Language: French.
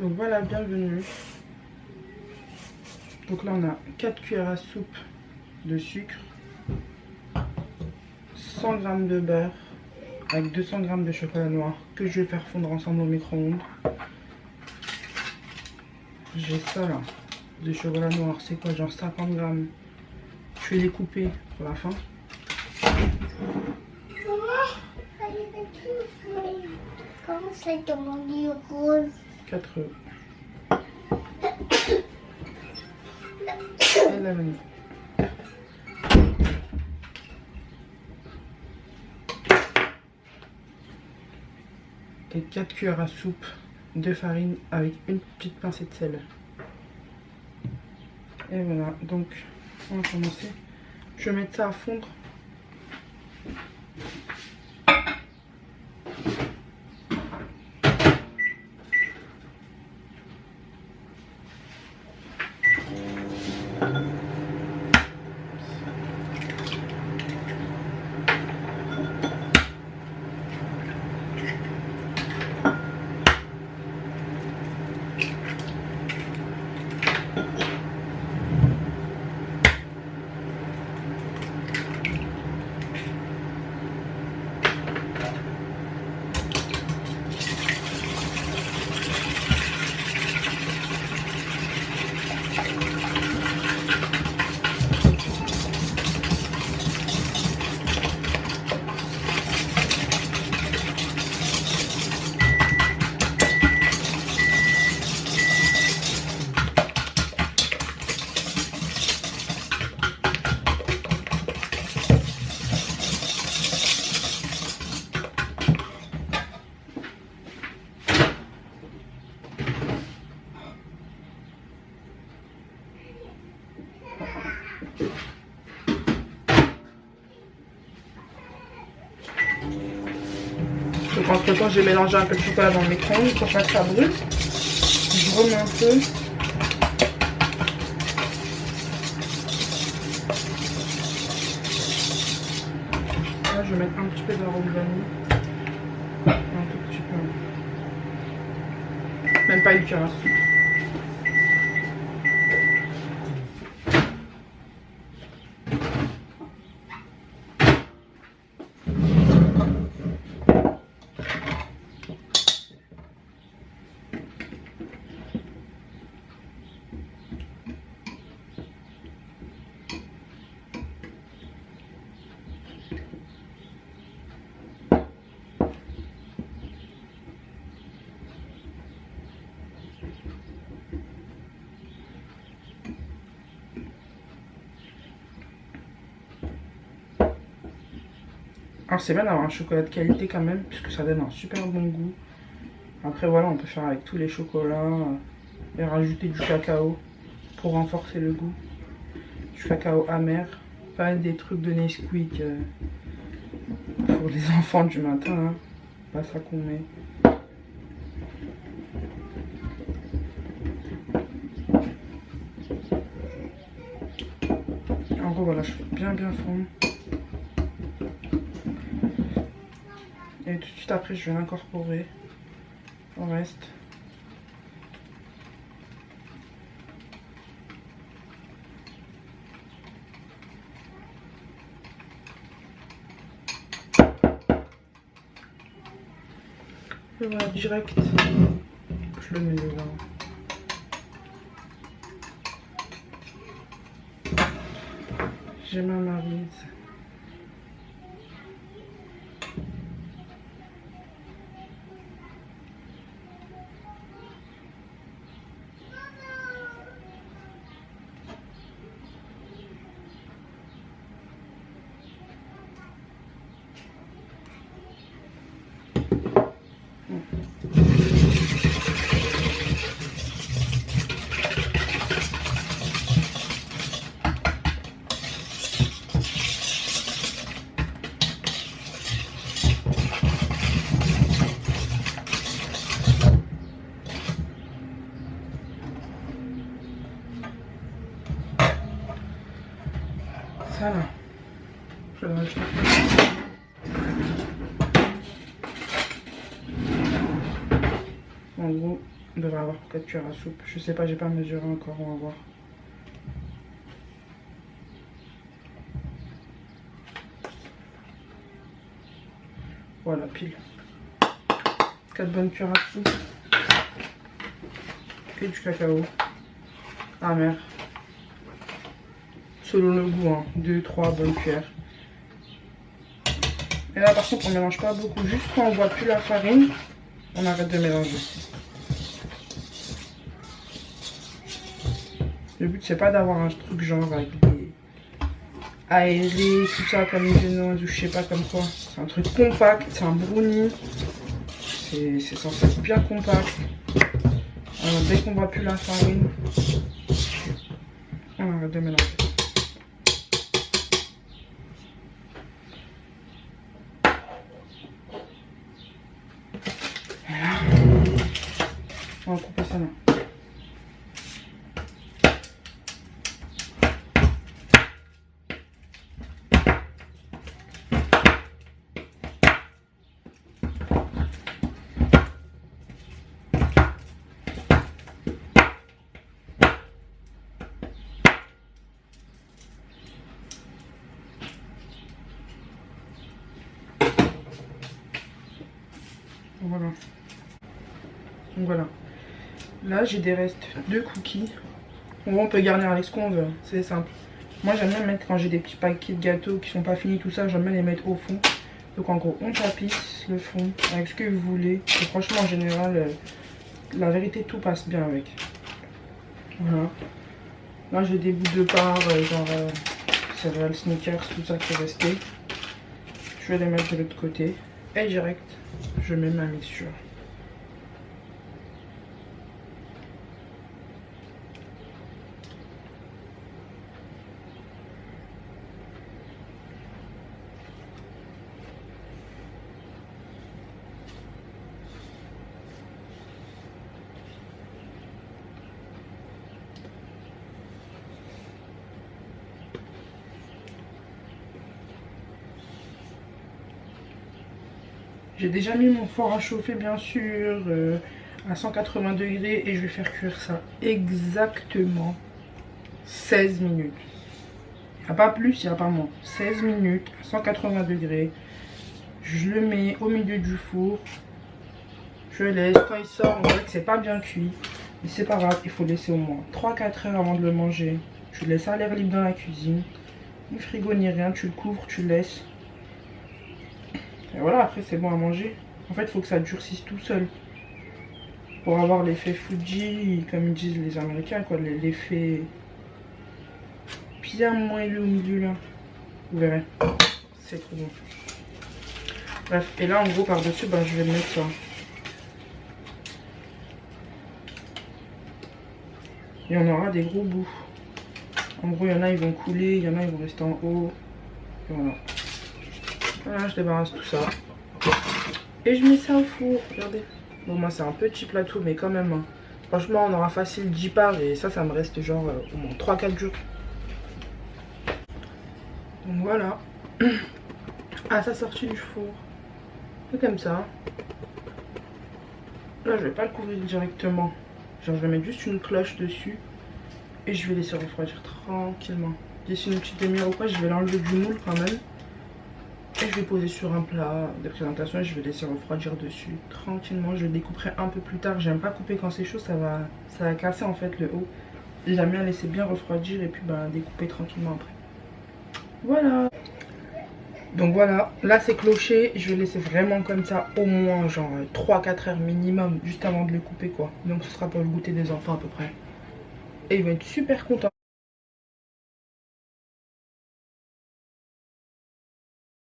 Donc voilà, bienvenue. Donc là on a 4 cuillères à soupe de sucre, 100 g de beurre avec 200 g de chocolat noir que je vais faire fondre ensemble au micro-ondes. J'ai ça là, de chocolat noir, c'est quoi, genre 50 g. Je vais les couper pour la fin. Comment ça demande rose? 4 œufs. Et la vanille. Et 4 cuillères à soupe de farine avec une petite pincée de sel. Et voilà, donc on va commencer. Je vais mettre ça à fondre. Donc entre temps j'ai mélangé un peu de chocolat dans le micro-ondes pour pas que ça brûle. Je remets un peu. Là je vais mettre un petit peu d'arôme vanille. Un tout petit peu. Même pas une cuillère à soupe. Alors c'est bien d'avoir un chocolat de qualité quand même, puisque ça donne un super bon goût. Après voilà, on peut faire avec tous les chocolats et rajouter du cacao pour renforcer le goût. Du cacao amer, pas des trucs de Nesquik pour les enfants du matin, hein. Pas ça qu'on met. En gros voilà, je fais bien fondre. Et tout de suite après, je vais l'incorporer au reste. Et voilà, direct, je le mets dedans. J'ai ma maryse. Ça là, je vais rajouter. En gros, On devrait avoir 4 cuillères à soupe. Je sais pas, j'ai pas mesuré encore, on va voir. Voilà, pile. 4 bonnes cuillères à soupe. Et du cacao. Amer. Selon le goût, hein. 2-3 bonnes cuillères. Et là par contre on mélange pas beaucoup. Juste quand on voit plus la farine, on arrête de mélanger. Le but c'est pas d'avoir un truc genre avec des aérés, tout ça comme une génoise ou je sais pas comme quoi. C'est un truc compact, c'est un brownie. C'est censé être bien compact. Alors dès qu'on voit plus la farine, on arrête de mélanger. On va couper ça là. Voilà. Donc voilà. Là, j'ai des restes de cookies. On peut garnir avec ce qu'on veut. C'est simple. Moi, j'aime bien mettre, quand j'ai des petits paquets de gâteaux qui sont pas finis, tout ça, j'aime bien les mettre au fond. Donc en gros, on tapisse le fond avec ce que vous voulez. Et franchement, en général, la vérité, tout passe bien avec. Voilà. Là, j'ai des bouts de part, genre céréales, Snickers, tout ça qui est resté. Je vais les mettre de l'autre côté. Et direct, je mets ma mixture. J'ai déjà mis mon four à chauffer bien sûr à 180 degrés et je vais faire cuire ça exactement 16 minutes. Il n'y a pas plus, il n'y a pas moins. 16 minutes à 180 degrés. Je le mets au milieu du four. Je laisse. Quand il sort, on voit que c'est pas bien cuit. Mais c'est pas grave, il faut laisser au moins 3-4 heures avant de le manger. Tu le laisses à l'air libre dans la cuisine. Ni frigo ni rien, tu le couvres, tu le laisses. Et voilà, après c'est bon à manger. En fait, il faut que ça durcisse tout seul. Pour avoir l'effet Fuji, comme ils disent les Américains, quoi. L'effet bien moelleux au milieu là. Vous verrez. C'est trop bon. Bref, et là en gros par-dessus, ben, je vais le mettre ça. Et on aura des gros bouts. En gros, il y en a, ils vont couler, il y en a, ils vont rester en haut. Et voilà. Voilà, je débarrasse tout ça. Et je mets ça au four, regardez. Bon, moi, c'est un petit plateau, mais quand même. Hein. Franchement, on aura facile 10 parts et ça me reste genre au moins 3-4 jours. Donc voilà. À sa sortie du four. C'est comme ça. Là, je vais pas le couvrir directement. Genre, je vais mettre juste une cloche dessus. Et je vais laisser refroidir tranquillement. D'ici une petite demi-heure ou quoi, je vais l'enlever du moule quand même. Et je vais poser sur un plat de présentation et je vais laisser refroidir dessus tranquillement. Je le découperai un peu plus tard. J'aime pas couper quand c'est chaud, ça va casser en fait le haut. J'aime bien laisser bien refroidir et puis découper tranquillement après. Voilà. Donc voilà, là c'est cloché. Je vais laisser vraiment comme ça au moins genre 3-4 heures minimum juste avant de le couper quoi. Donc ce sera pour le goûter des enfants à peu près. Et ils vont être super contents.